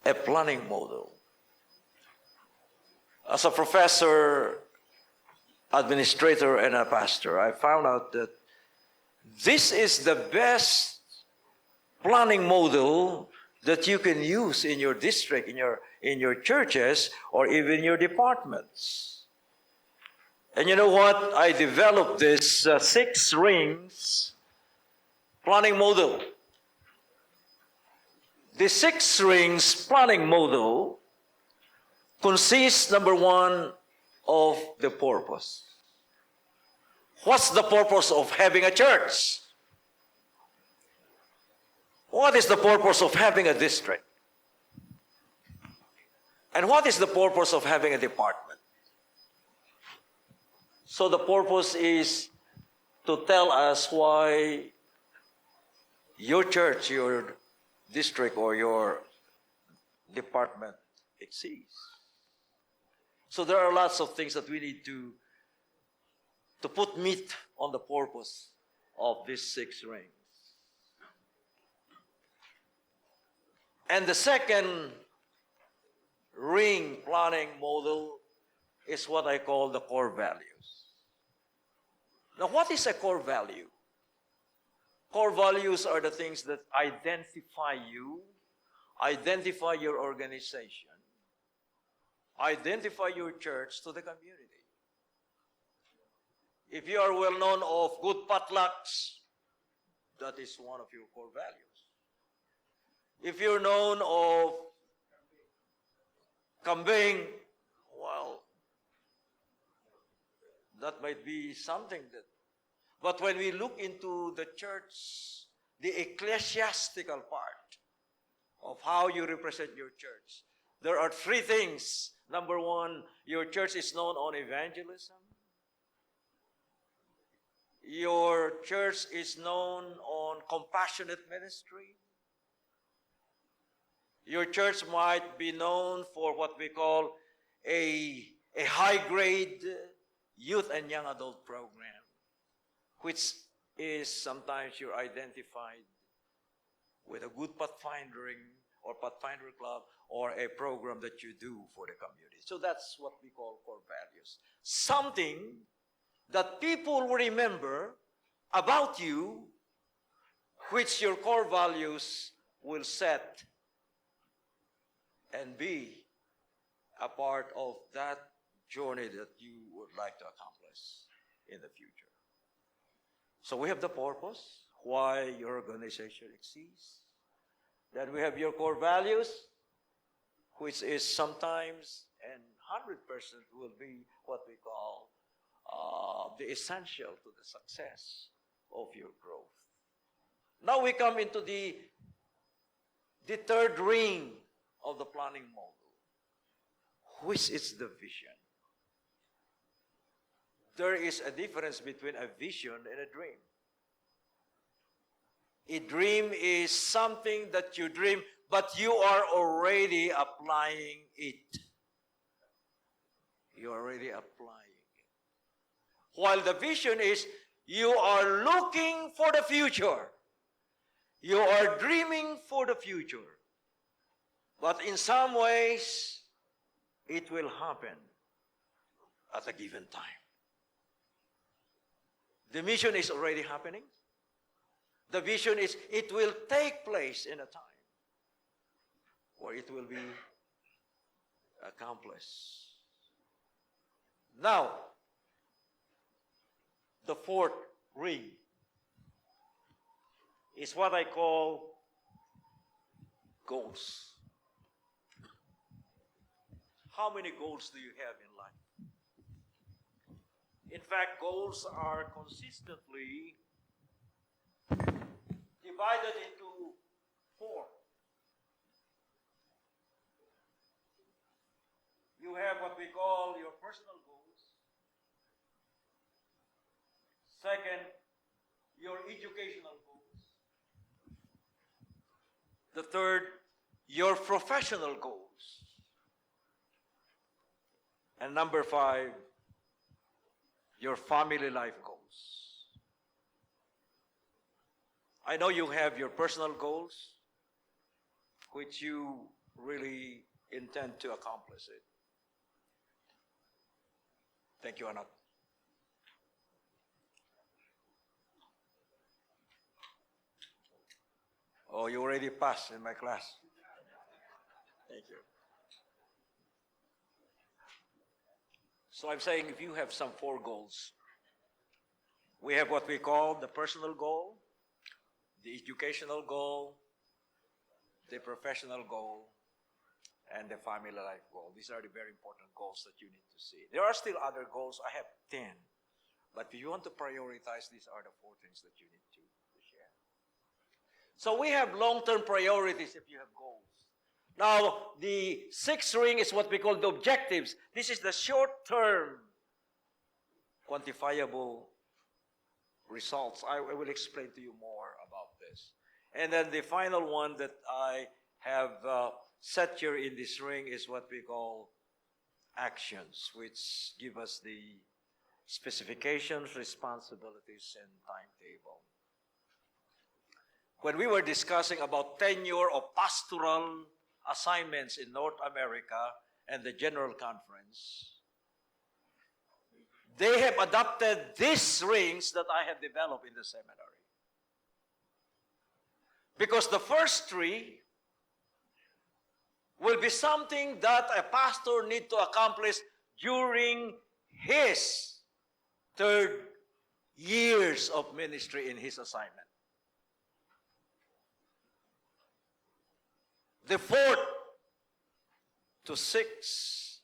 a planning model. As a professor, administrator, and a pastor, I found out that this is the best planning model that you can use in your district, in your churches, or even your departments. And you know what? I developed this 6 rings planning model. The 6 rings planning model consists, number 1, of the purpose. What's the purpose of having a church? What is the purpose of having a district? And what is the purpose of having a department? So the purpose is to tell us why your church, your district, or your department exists. So there are lots of things that we need to put meat on the purpose of these 6 rings. And the second ring planning model is what I call the core values. Now, what is a core value? Core values are the things that identify you, identify your organization, identify your church to the community. If you are well known of good potlucks, that is one of your core values. If you're known of conveying, well, that might be something that. But when we look into the church, the ecclesiastical part of how you represent your church, there are 3 things. Number 1, your church is known on evangelism. Your church is known on compassionate ministry. Your church might be known for what we call a high-grade youth and young adult program, which is sometimes you're identified with a good pathfindering or pathfinder club or a program that you do for the community. So that's what we call core values. Something that people will remember about you, which your core values will set and be a part of that journey that you would like to accomplish in the future. So we have the purpose, why your organization exists. Then we have your core values, which is sometimes, and 100% will be what we call the essential to the success of your growth. Now we come into the third ring of the planning model, which is the vision. There is a difference between a vision and a dream. A dream is something that you dream, but you are already applying it. You are already applying it. While the vision is, you are looking for the future. You are dreaming for the future. But in some ways, it will happen at a given time. The mission is already happening. The vision is, it will take place in a time where it will be accomplished. Now, the fourth ring is what I call goals. How many goals do you have in life? In fact, goals are consistently divided into 4. You have what we call your personal goals. Second, your educational goals. The third, your professional goals. And number 5, your family life goals. I know you have your personal goals, which you really intend to accomplish it. Thank you, anak. Oh, you already passed in my class. Thank you. So I'm saying if you have some 4 goals, we have what we call the personal goal, the educational goal, the professional goal, and the family life goal. These are the very important goals that you need to see. There are still other goals. I have 10. But if you want to prioritize, these are the 4 things that you need to share. So we have long-term priorities if you have goals. Now, the 6th ring is what we call the objectives. This is the short-term quantifiable results. I will explain to you more about this. And then the final one that I have set here in this ring is what we call actions, which give us the specifications, responsibilities, and timetable. When we were discussing about tenure of pastoral assignments in North America and the General Conference, they have adopted these rings that I have developed in the seminary. Because the first 3 will be something that a pastor needs to accomplish during his 3rd years of ministry in his assignment. The 4th to 6th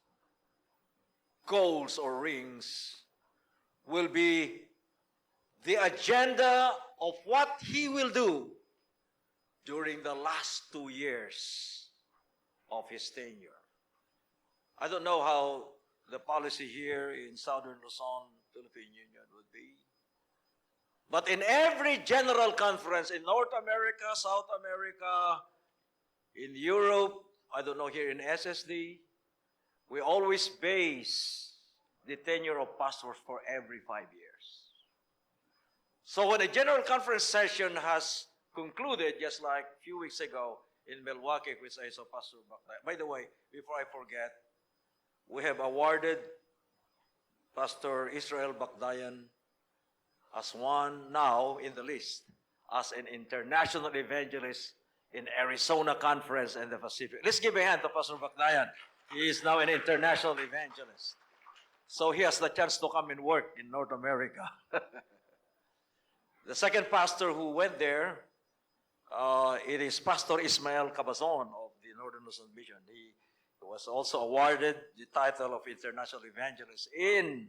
goals or rings will be the agenda of what he will do during the last 2 years of his tenure. I don't know how the policy here in Southern Luzon, Philippine Union would be. But in every general conference in North America, South America, in Europe, I don't know, here in SSD, we always base the tenure of pastors for every 5 years. So when a general conference session has concluded, just like a few weeks ago in Milwaukee, which I saw Pastor Bakdayan. By the way, before I forget, we have awarded Pastor Israel Bakdayan as one now in the list as an international evangelist in Arizona Conference and the Pacific. Let's give a hand to Pastor Bakdayan. He is now an international evangelist. So he has the chance to come and work in North America. The second pastor who went there, it is Pastor Ismael Cabazon of the Northern Luzon Mission. He was also awarded the title of International Evangelist in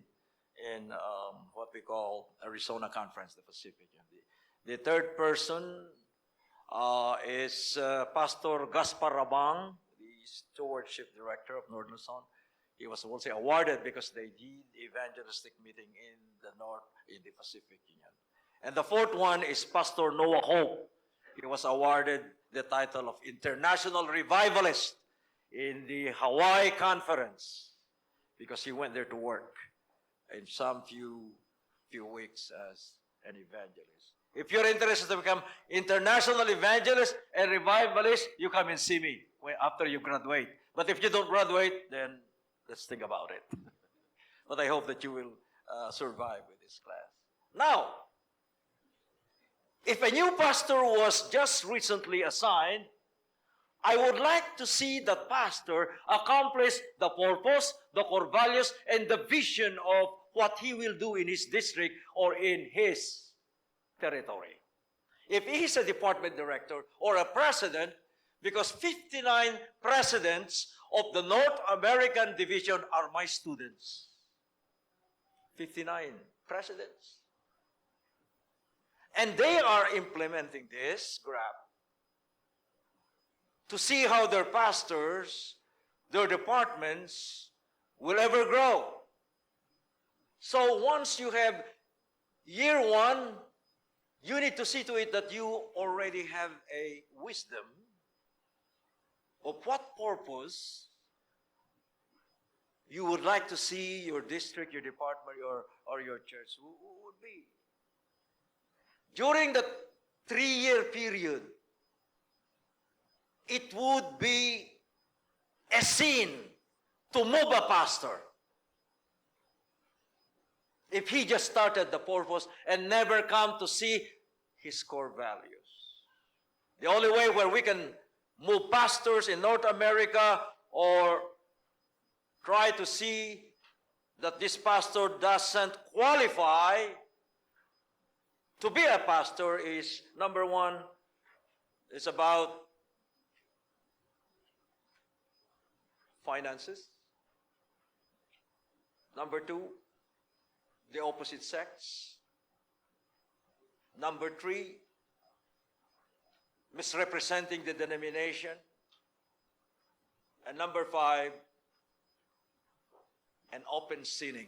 what we call Arizona Conference, the Pacific. The third person is Pastor Gaspar Rabang, the Stewardship Director of Northern Luzon. He was also awarded because they did evangelistic meeting in the North, in the Pacific Union. And the fourth one is Pastor Noah Hope. He was awarded the title of International Revivalist in the Hawaii Conference because he went there to work in some few weeks as an evangelist. If you're interested to become international evangelist and revivalist, you come and see me after you graduate. But if you don't graduate, then let's think about it. But I hope that you will survive with this class. Now, if a new pastor was just recently assigned, I would like to see that pastor accomplish the purpose, the core values, and the vision of what he will do in his district or in his territory. If he is a department director or a president, because 59 presidents of the North American division are my students. 59 presidents. And they are implementing this graph to see how their pastors, their departments will ever grow. So once you have year 1, you need to see to it that you already have a wisdom of what purpose you would like to see your district, your department, or your church would be. During the 3-year period, it would be a sin to move a pastor if he just started the purpose and never come to see his core values. The only way where we can move pastors in North America or try to see that this pastor doesn't qualify to be a pastor is, number one, it's about finances. Number two, the opposite sex. Number three, misrepresenting the denomination. And number five, an open sinning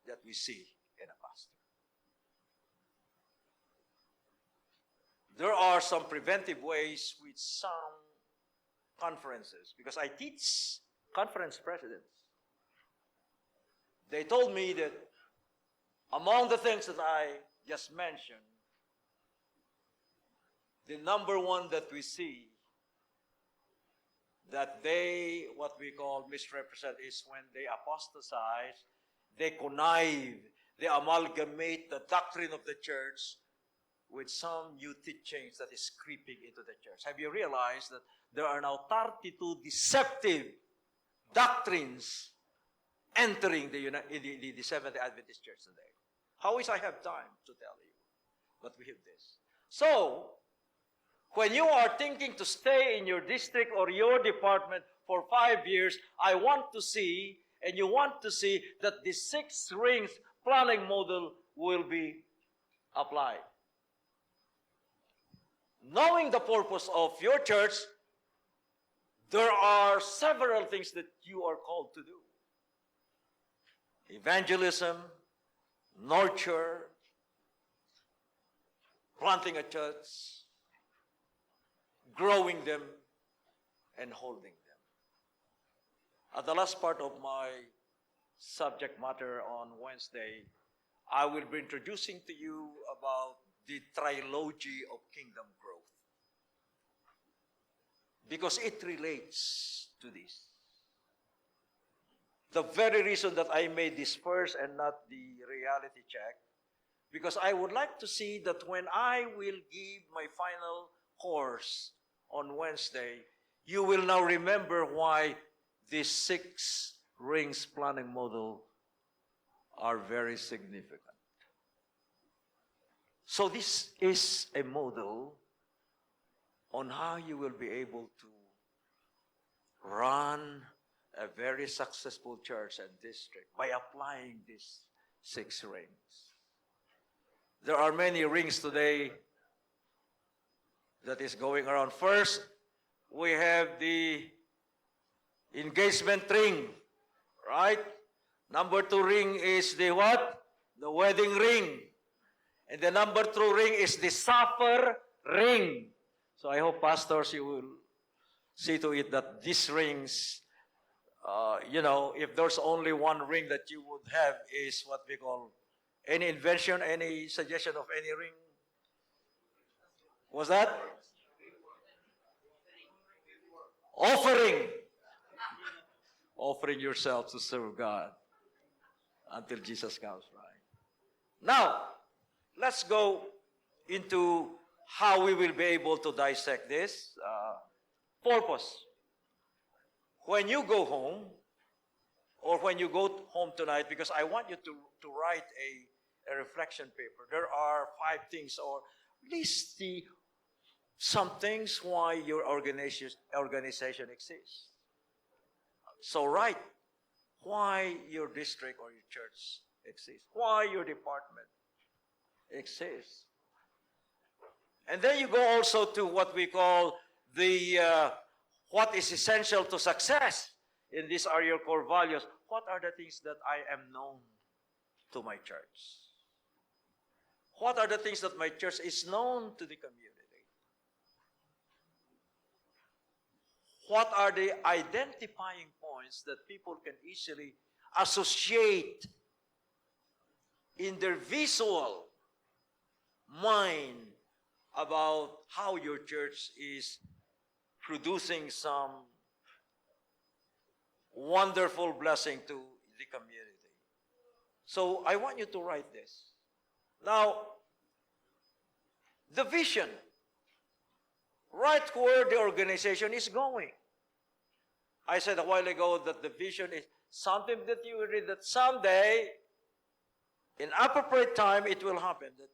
that we see in a pastor. There are some preventive ways with some conferences, because I teach conference presidents. They told me that among the things that I just mentioned, the number one that we see that they, what we call misrepresent, is when they apostatize, they connive, they amalgamate the doctrine of the church with some new teachings that is creeping into the church. Have you realized that there are now 32 deceptive doctrines entering the Seventh-day Adventist Church today? How is I have time to tell you? But we have this. So, when you are thinking to stay in your district or your department for 5 years, I want to see, and you want to see, that the 6 rings planning model will be applied. Knowing the purpose of your church, there are several things that you are called to do. Evangelism, nurture, planting a church, growing them, and holding them. At the last part of my subject matter on Wednesday, I will be introducing to you about the trilogy of kingdom growth, because it relates to this. The very reason that I made this first and not the reality check, because I would like to see that when I will give my final course on Wednesday, you will now remember why these 6 rings planning model are very significant. So this is a model on how you will be able to run a very successful church and district by applying these 6 rings. There are many rings today that is going around. First, we have the engagement ring, right? Number 2 ring is the what? The wedding ring. And the number 2 ring is the supper ring. So I hope, pastors, you will see to it that these rings, if there's only one ring that you would have is what we call, any invention, any suggestion of any ring? Was that? Offering. Offering yourself to serve God until Jesus comes, right? Now, let's go into how we will be able to dissect this. Purpose. When you go home, or when you go home tonight, because I want you to write a reflection paper, there are 5 things, or list some things why your organization exists. So write why your district or your church exists, why your department exists. And then you go also to what we call the what is essential to success. And these are your core values. What are the things that I am known to my church? What are the things that my church is known to the community? What are the identifying points that people can easily associate in their visual mind about how your church is producing some wonderful blessing to the community. So I want you to write this. Now, the vision, right where the organization is going. I said a while ago that the vision is something that you will read that someday, in appropriate time, it will happen, that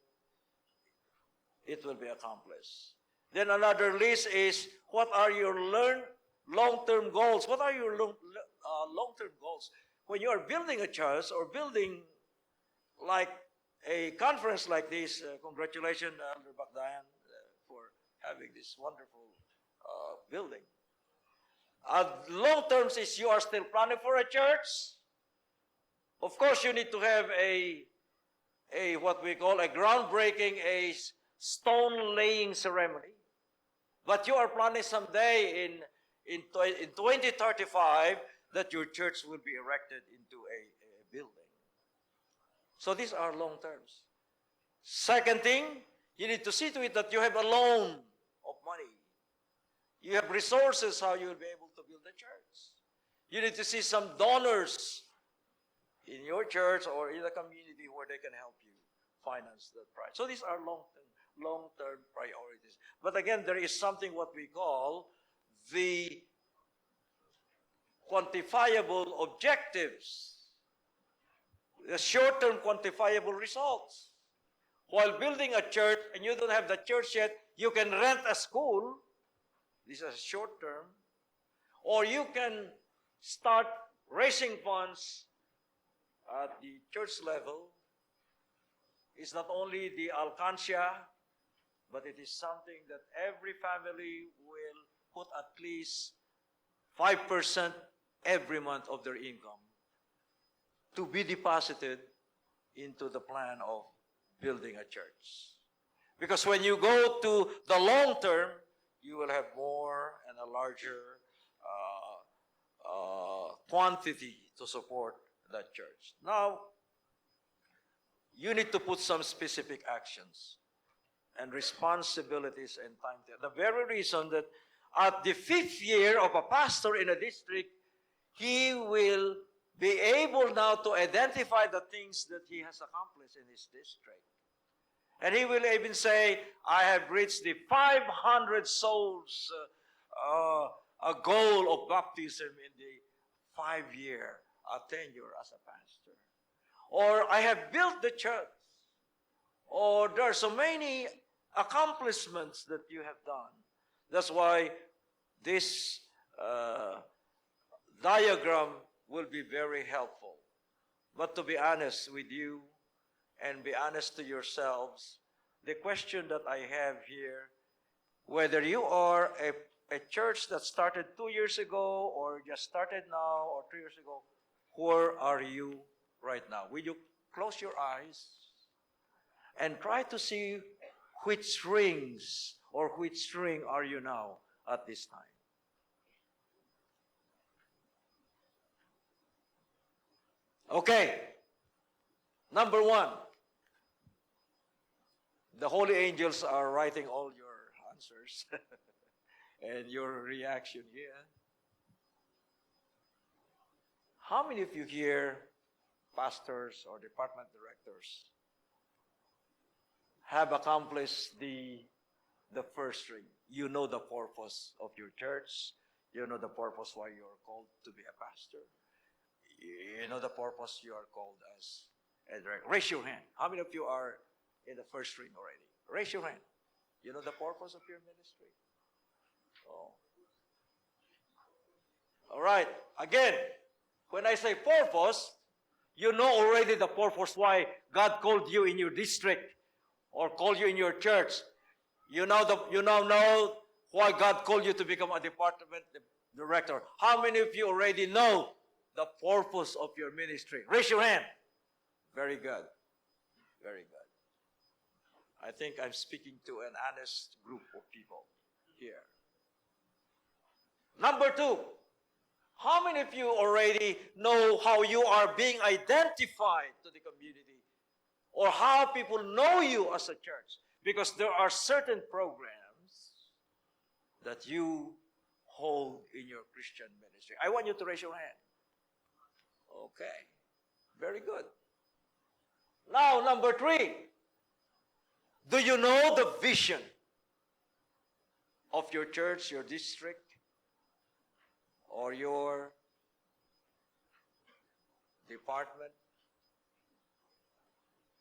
it will be accomplished. Then another list is, what are your long-term goals? What are your long-term goals? When you are building a church or building like a conference like this, congratulations, Elder Bakdayan, for having this wonderful building. Long terms is you are still planning for a church. Of course, you need to have a what we call a groundbreaking, a stone laying ceremony. But you are planning someday in 2035 that your church will be erected into a building. So these are long terms. Second thing, you need to see to it that you have a loan of money. You have resources how you will be able to build a church. You need to see some donors in your church or in the community where they can help you finance that project. So these are long-term priorities. But again, there is something what we call the quantifiable objectives, the short-term quantifiable results. While building a church and you don't have the church yet, you can rent a school. This is short-term. Or you can start raising funds at the church level. It's not only the alcancia, but it is something that every family will put at least 5% every month of their income to be deposited into the plan of building a church. Because when you go to the long term, you will have more and a larger quantity to support that church. Now, you need to put some specific actions and responsibilities and timetable. The very reason that at the 5th year of a pastor in a district, he will be able now to identify the things that he has accomplished in his district. And he will even say, I have reached the 500 souls, a goal of baptism in the 5-year tenure as a pastor. Or I have built the church. Or there are so many accomplishments that you have done. That's why this diagram will be very helpful. But to be honest with you and be honest to yourselves, the question that I have here, whether you are a church that started 2 years ago or just started now or 3 years ago, where are you right now? Will you close your eyes and try to see which rings or which string are you now at this time? Okay. Number 1. The holy angels are writing all your answers and your reaction here. How many of you here, pastors or department directors, have accomplished the first ring? You know the purpose of your church. You know the purpose why you are called to be a pastor. You know the purpose you are called as a director. Raise your hand. How many of you are in the first ring already? Raise your hand. You know the purpose of your ministry? Oh. All right. Again, when I say purpose, you know already the purpose why God called you in your district or called you in your church. You now know why God called you to become a department director. How many of you already know the purpose of your ministry? Raise your hand. Very good. Very good. I think I'm speaking to an honest group of people here. Number 2, how many of you already know how you are being identified to the community or how people know you as a church? Because there are certain programs that you hold in your Christian ministry. I want you to raise your hand. Okay. Very good. Now, number 3. Do you know the vision of your church, your district, or your department?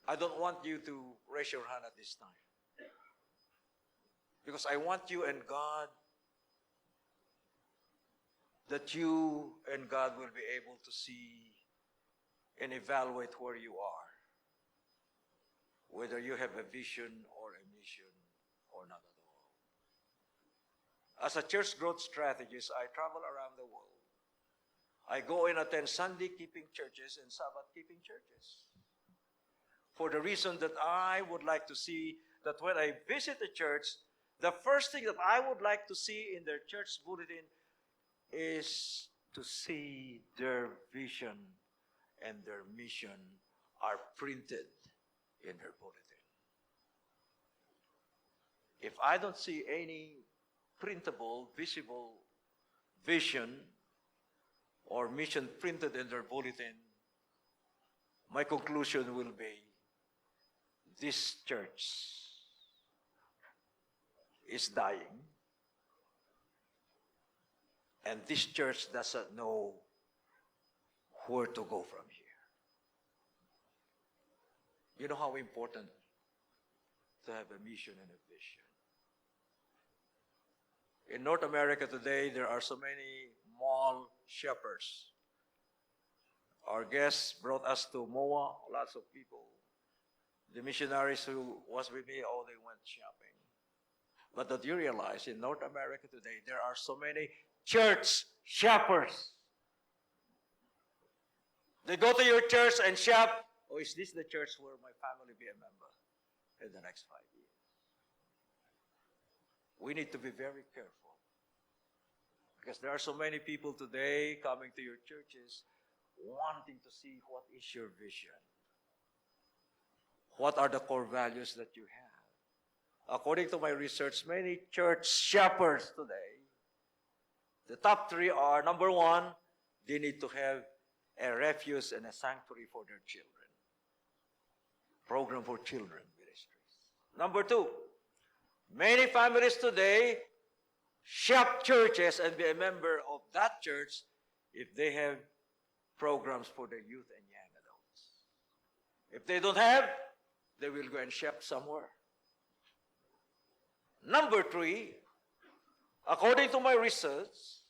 I don't want you to raise your hand at this time, because I want you and God, that you and God will be able to see and evaluate where you are, whether you have a vision or a mission or not at all. As a church growth strategist, I travel around the world. I go and attend Sunday-keeping churches and Sabbath-keeping churches, for the reason that I would like to see that when I visit a church, the first thing that I would like to see in their church bulletin is to see their vision and their mission are printed in their bulletin. If I don't see any printable, visible vision or mission printed in their bulletin, my conclusion will be, this church is dying, and this church doesn't know where to go from here. You know how important to have a mission and a vision. In North America today, there are so many mall shoppers. Our guests brought us to MOA, lots of people. The missionaries who was with me, oh, they went shopping. But that you realize, in North America today, there are so many church shoppers. They go to your church and shop, oh, is this the church where my family be a member in the next 5 years? We need to be very careful, because there are so many people today coming to your churches wanting to see what is your vision. What are the core values that you have? According to my research, many church shoppers today, the top 3 are, number 1, they need to have a refuge and a sanctuary for their children. Program for children ministries. Number 2, many families today shop churches and be a member of that church if they have programs for their youth and young adults. If they don't have, they will go and shop somewhere. Number 3, according to my research,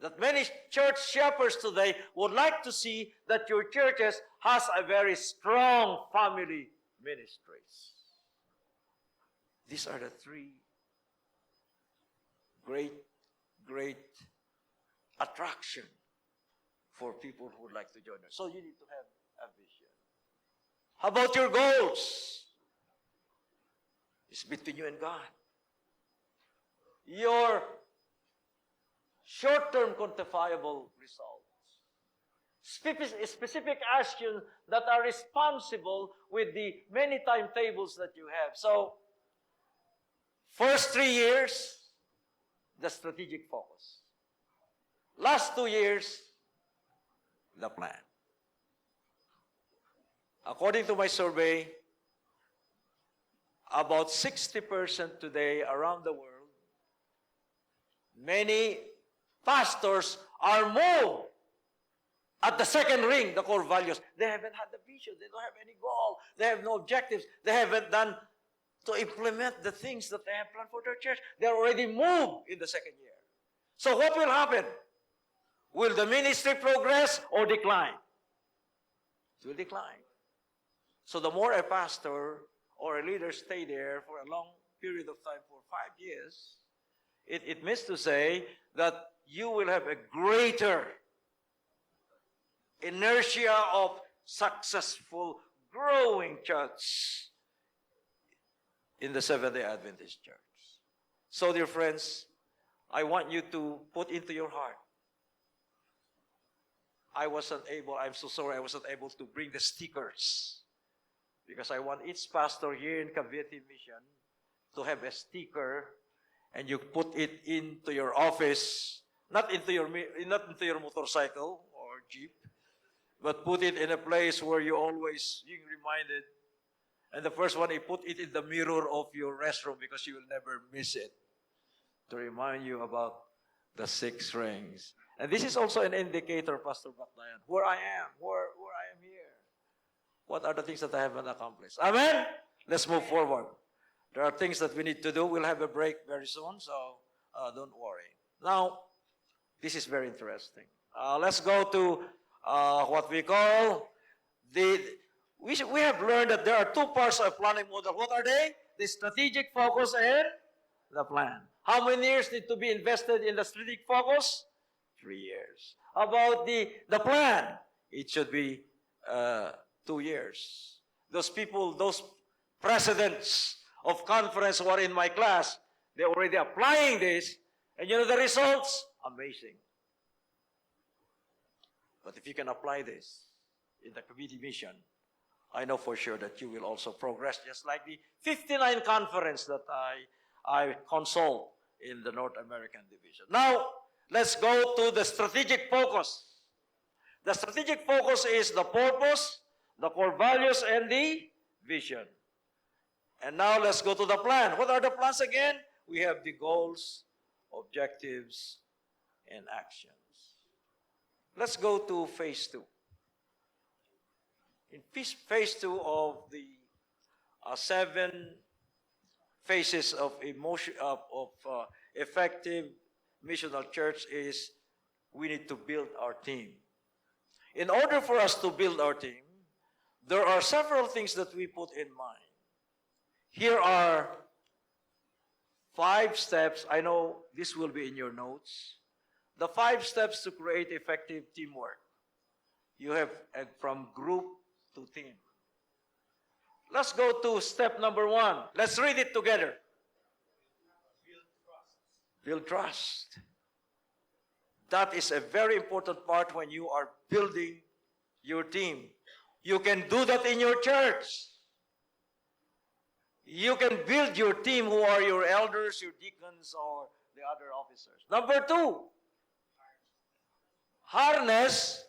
that many church shoppers today would like to see that your churches has a very strong family ministries. These are the 3 great attraction for people who would like to join us. So you need to have a vision. How about your goals? It's between you and God. Your short-term quantifiable results. Specific actions that are responsible with the many timetables that you have. So, first 3 years, the strategic focus. Last 2 years, the plan. According to my survey, about 60% today around the world, many pastors are moved at the second ring, the core values. They haven't had the vision. They don't have any goal. They have no objectives. They haven't done to implement the things that they have planned for their church. They're already moved in the second year. So what will happen? Will the ministry progress or decline? It will decline. So the more a pastor or a leader stay there for a long period of time, for 5 years, it means to say that you will have a greater inertia of successful growing church in the Seventh-day Adventist Church. So, dear friends, I want you to put into your heart. I'm so sorry I wasn't able to bring the stickers, because I want each pastor here in Cavite Mission to have a sticker, and you put it into your office, not into your motorcycle or jeep, but put it in a place where you always being reminded. And the first one, you put it in the mirror of your restroom because you will never miss it, to remind you about the 6 rings. And this is also an indicator, Pastor Baclayan, where I am, where I am here. What are the things that I haven't accomplished? Amen? Let's move forward. There are things that we need to do. We'll have a break very soon, so don't worry. Now, this is very interesting. Let's go to what we call we have learned that there are 2 parts of planning model. What are they? The strategic focus and the plan. How many years need to be invested in the strategic focus? 3 years. About the plan, it should be 2 years. Those people, those presidents of conference who are in my class, they're already applying this, and you know the results? Amazing. But if you can apply this in the Cavite Mission, I know for sure that you will also progress, just like the 59 conference that I consult in the North American division. Now, let's go to the strategic focus. The strategic focus is the purpose, the core values, and the vision. And now let's go to the plan. What are the plans again? We have the goals, objectives, and actions. Let's go to phase 2. In phase 2 of the 7 phases of effective missional church is we need to build our team. In order for us to build our team, there are several things that we put in mind. Here are 5 steps. I know this will be in your notes. The 5 steps to create effective teamwork. You have from group to team. Let's go to step number 1. Let's read it together. Build trust. That is a very important part when you are building your team. You can do that in your church. You can build your team who are your elders, your deacons, or the other officers. Number 2, harness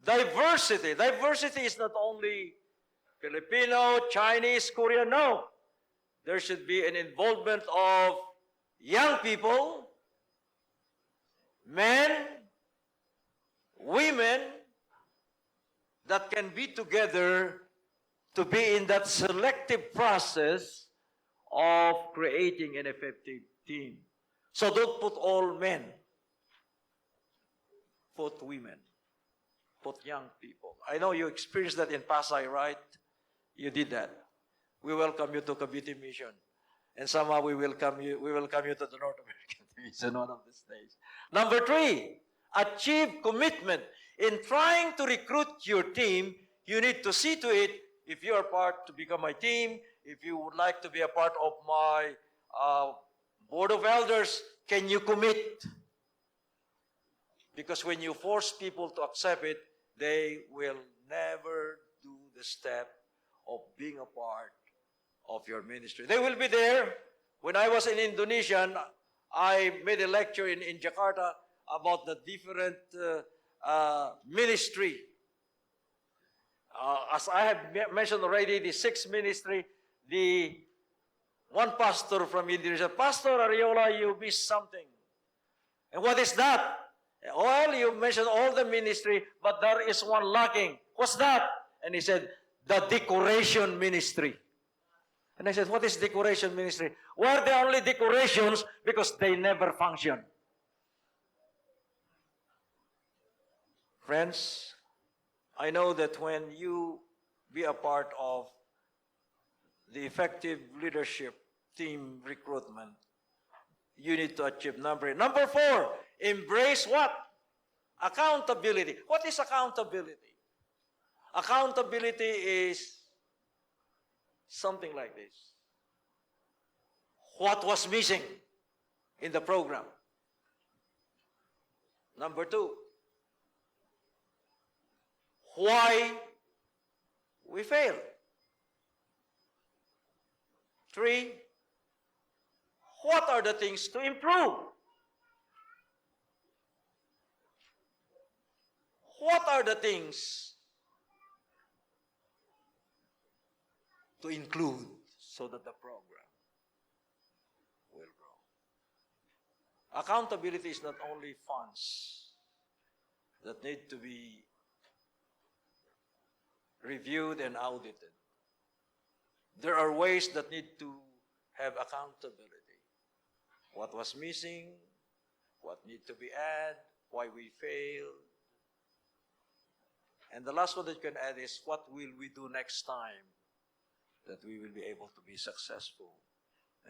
diversity. Diversity is not only Filipino, Chinese, Korean. No. There should be an involvement of young people, men, women, that can be together to be in that selective process of creating an effective team. So don't put all men. Put women. Put young people. I know you experienced that in Pasay, right? You did that. We welcome you to Cavite Mission. And somehow we welcome you to the North American Division, one of these days. Number 3, achieve commitment. In trying to recruit your team, you need to see to it, if you are part to become my team, if you would like to be a part of my board of elders, can you commit? Because when you force people to accept it, they will never do the step of being a part of your ministry. They will be there. When I was in Indonesia, I made a lecture in Jakarta about the different ministry. As I have mentioned already, the 6th ministry, the one pastor from Indonesia, Pastor Arreola, you missed something. And what is that? Well, you mentioned all the ministry, but there is one lacking. What's that? And he said, the decoration ministry. And I said, what is decoration ministry? Well, they're only decorations because they never function. Friends, I know that when you be a part of the effective leadership team recruitment, you need to achieve number 4, embrace what? Accountability. What is accountability? Accountability is something like this. What was missing in the program? Number 2, why we failed. 3, what are the things to improve? What are the things to include so that the program will grow. Accountability is not only funds that need to be reviewed and audited. There are ways that need to have accountability. What was missing, what need to be added, why we failed. And the last one that you can add is, what will we do next time that we will be able to be successful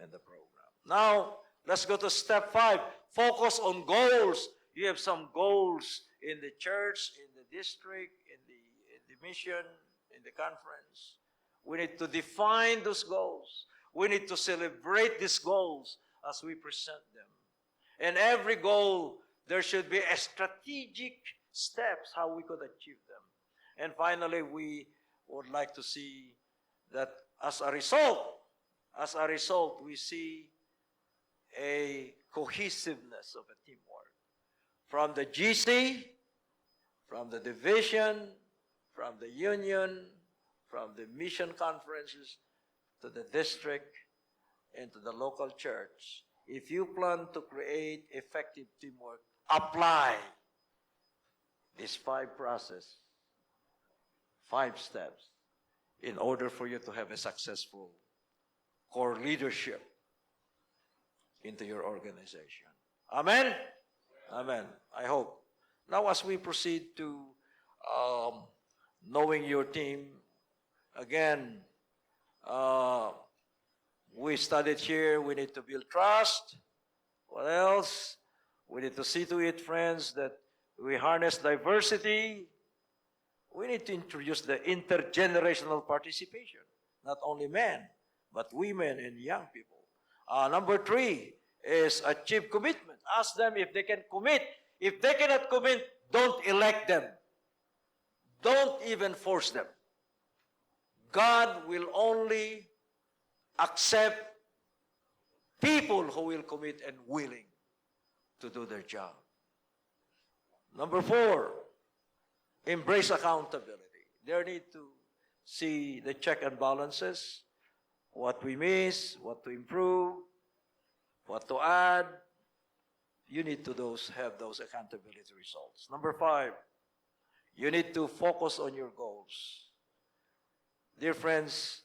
in the program. Now, let's go to step 5. Focus on goals. You have some goals in the church, in the district, in the mission, in the conference. We need to define those goals. We need to celebrate these goals as we present them. And every goal, there should be a strategic steps how we could achieve them. And finally, we would like to see that as a result, we see a cohesiveness of a teamwork. From the GC, from the division, from the union, from the mission conferences, to the district, and to the local church. If you plan to create effective teamwork, apply these 5 processes, 5 steps, in order for you to have a successful core leadership into your organization. Amen? Amen. I hope. Now, as we proceed to knowing your team, again, we studied here, we need to build trust. What else? We need to see to it, friends, that we harness diversity. We need to introduce the intergenerational participation. Not only men, but women and young people. Number 3 is achieve commitment. Ask them if they can commit. If they cannot commit, don't elect them. Don't even force them. God will only accept people who will commit and willing to do their job. Number 4, embrace accountability. They need to see the check and balances, what we miss, what to improve, what to add. You need to have those accountability results. Number 5, you need to focus on your goals. Dear friends,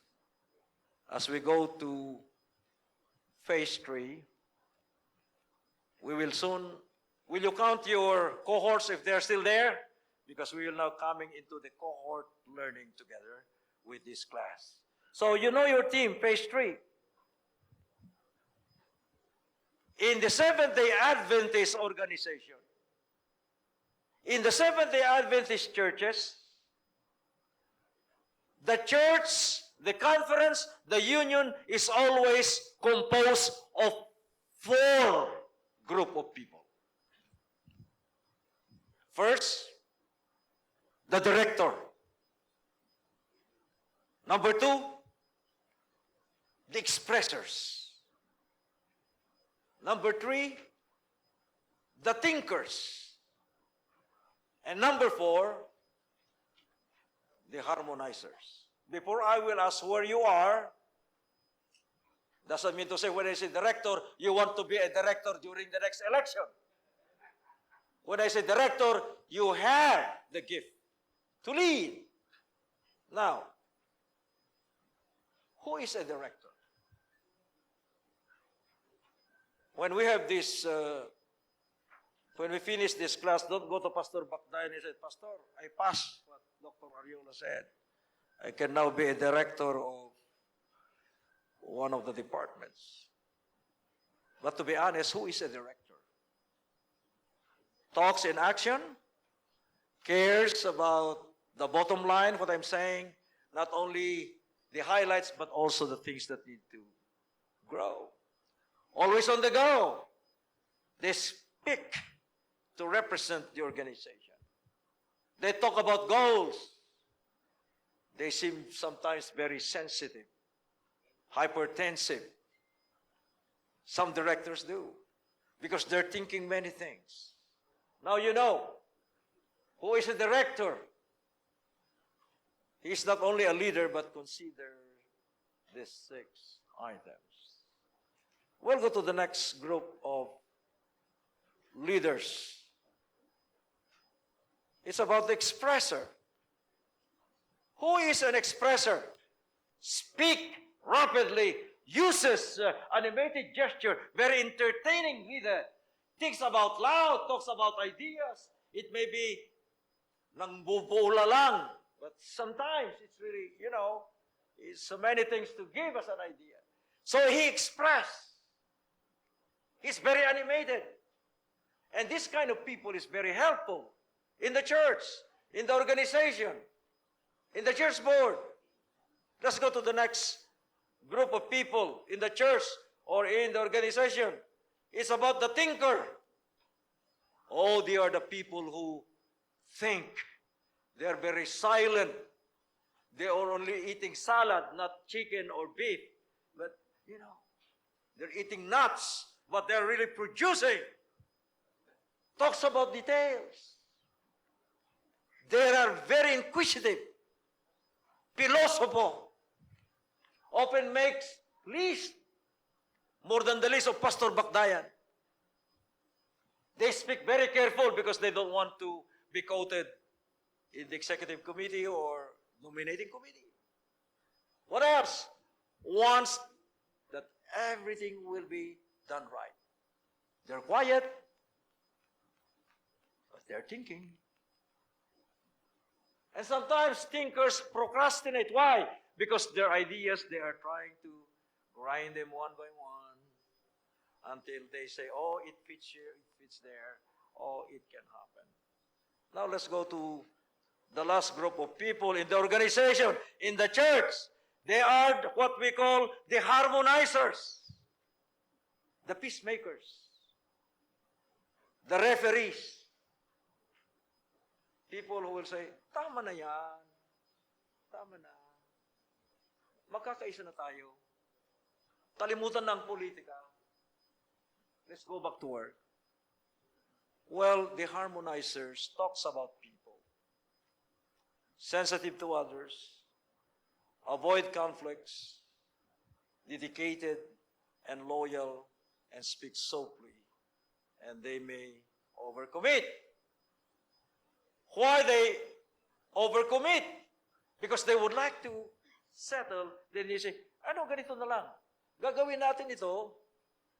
as we go to phase 3, we will soon, will you count your cohorts if they're still there? Because we will now coming into the cohort learning together with this class. So you know your team, phase 3. In the Seventh-day Adventist organization, in the Seventh-day Adventist churches, the church, the conference, the union is always composed of 4 group of people. First, the director. Number 2, the expressors. Number 3, the thinkers. And number 4, the harmonizers. Before I will ask where you are, doesn't mean to say when I say director, you want to be a director during the next election. When I say director, you have the gift to lead. Now, who is a director? When we have this, when we finish this class, don't go to Pastor Bakday and say, Pastor, I passed what Dr. Arreola said. I can now be a director of one of the departments. But to be honest, who is a director? Talks in action, cares about the bottom line, what I'm saying, not only the highlights, but also the things that need to grow. Always on the go. They speak to represent the organization. They talk about goals. They seem sometimes very sensitive, hypertensive. Some directors do, because they're thinking many things. Now you know, who is a director? He is not only a leader, but consider these 6 items. We'll go to the next group of leaders. It's about the expresser. Who is an expresser? Speak rapidly, uses animated gesture, very entertaining leader, thinks about loud, talks about ideas. It may be nangbubula lang, but sometimes it's really, it's so many things to give us an idea. So he expressed. He's very animated. And this kind of people is very helpful in the church, in the organization, in the church board. Let's go to the next group of people in the church or in the organization. It's about the thinker. Oh, they are the people who think. They are very silent. They are only eating salad, not chicken or beef. But, they're eating nuts, but they're really producing. Talks about details. They are very inquisitive. Philosopher. Often makes list more than the list of Pastor Bakdayan. They speak very careful because they don't want to be quoted in the executive committee or nominating committee. What else? Wants that everything will be done right. They're quiet, but they're thinking. And sometimes thinkers procrastinate. Why? Because their ideas, they are trying to grind them one by one until they say, oh, it fits here, it fits there, oh, it can happen. Now let's go to the last group of people in the organization, in the church. They are what we call the harmonizers, the peacemakers, the referees. People who will say, tama na yan, tama na. Magkakaisa na tayo. Kalimutan na ang politika. Let's go back to work. Well, the harmonizers talks about people. Sensitive to others, avoid conflicts, dedicated and loyal, and speak softly, and they may overcommit. Why they overcommit? Because they would like to settle, then you say, ganito na lang. Gagawin natin ito,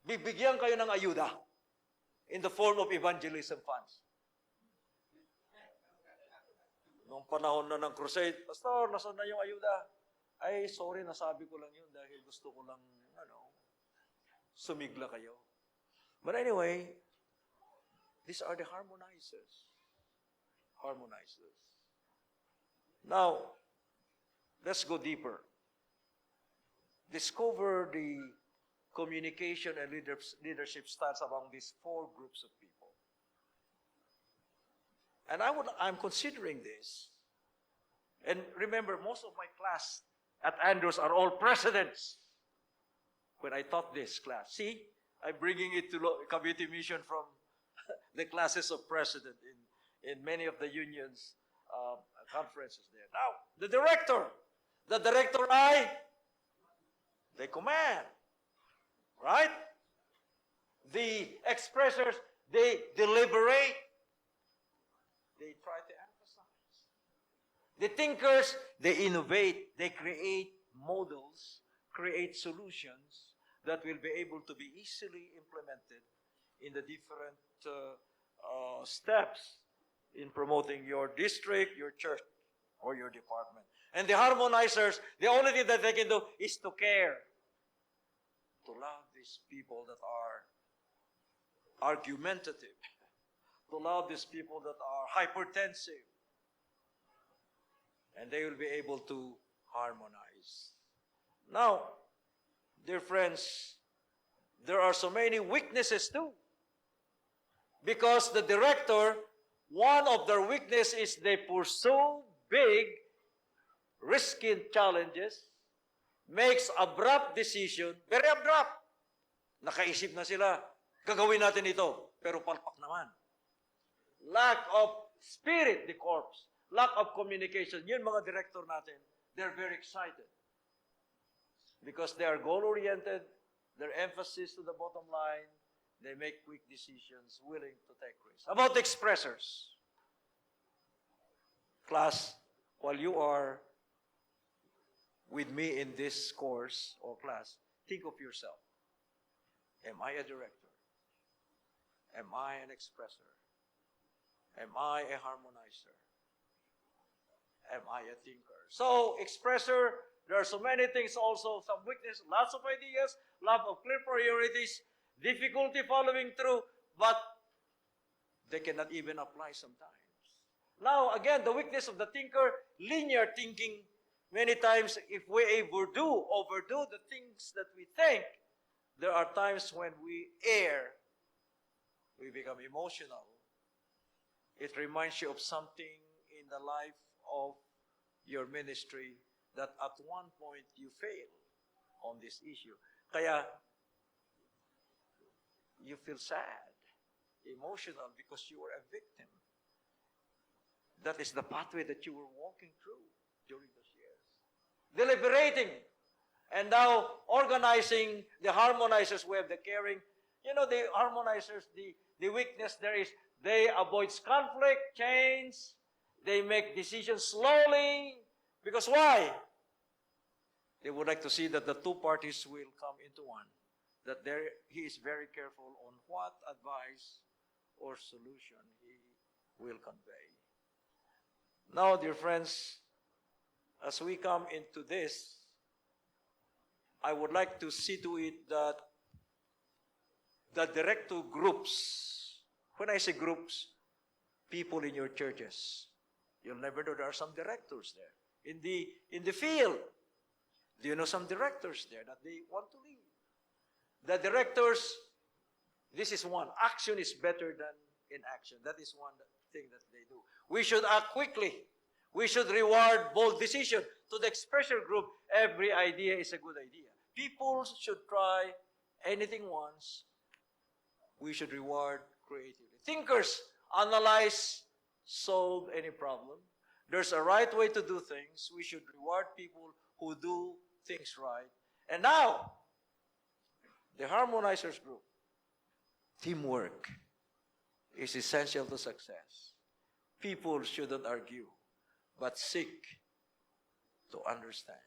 bibigyan kayo ng ayuda in the form of evangelism funds. Noong panahon na ng crusade, Pastor, nasaan na yung ayuda? Ay, sorry, nasabi ko lang yun dahil gusto ko lang, sumigla kayo. But anyway, these are the harmonizers. Harmonizers. Now, let's go deeper. Discover the communication and leadership styles among these 4 groups of people. And I'm considering this. And remember, most of my class at Andrews are all presidents. When I taught this class, see, I'm bringing it to Cavite Mission from the classes of president in many of the unions conferences there. Now, the director they command, right? The expressors, they deliberate, they try to emphasize. The thinkers, they innovate, they create models, create solutions that will be able to be easily implemented in the different steps in promoting your district, your church, or your department. And the harmonizers, the only thing that they can do is to care, to love these people that are argumentative, to love these people that are hypertensive, and they will be able to harmonize. Now, dear friends, there are so many weaknesses too. Because the director, one of their weaknesses is they pursue big, risky challenges, makes abrupt decision, very abrupt. Nakaisip na sila, gagawin natin ito, pero palpak naman. Lack of spirit, the corps. Lack of communication. Yun mga director natin, they're very excited. because they are goal-oriented, their emphasis to the bottom line, they make quick decisions, willing to take risks. About the expressors. Class, while you are with me in this course or class, think of yourself. Am I a director? Am I an expressor? Am I a harmonizer? Am I a thinker? So, expressor, there are so many things also, some weakness, lots of ideas, lack of clear priorities, difficulty following through, but they cannot even apply sometimes. Now, again, the weakness of the thinker, linear thinking. Many times, if we overdo the things that we think, there are times when we err, we become emotional. It reminds you of something in the life of your ministry that at one point you fail on this issue. Kaya, you feel sad, emotional, because you were a victim. That is the pathway that you were walking through during those years. Deliberating, and now organizing the harmonizers. We have the caring. You know, the harmonizers, the weakness there is, they avoid conflict, change, they make decisions slowly. Because why? They would like to see that the two parties will come into one. That he is very careful on what advice or solution he will convey. Now, dear friends, as we come into this, I would like to see to it that the director groups, when I say groups, people in your churches, you'll never know there are some directors there. In the field, do you know some directors there that they want to lead? The directors, this is one. Action is better than inaction. That is one thing that they do. We should act quickly. We should reward bold decision. To the expression group, every idea is a good idea. People should try anything once. We should reward creativity. Thinkers, analyze, solve any problem. There's a right way to do things. We should reward people who do things right. And now, the harmonizers group. Teamwork is essential to success. People shouldn't argue, but seek to understand.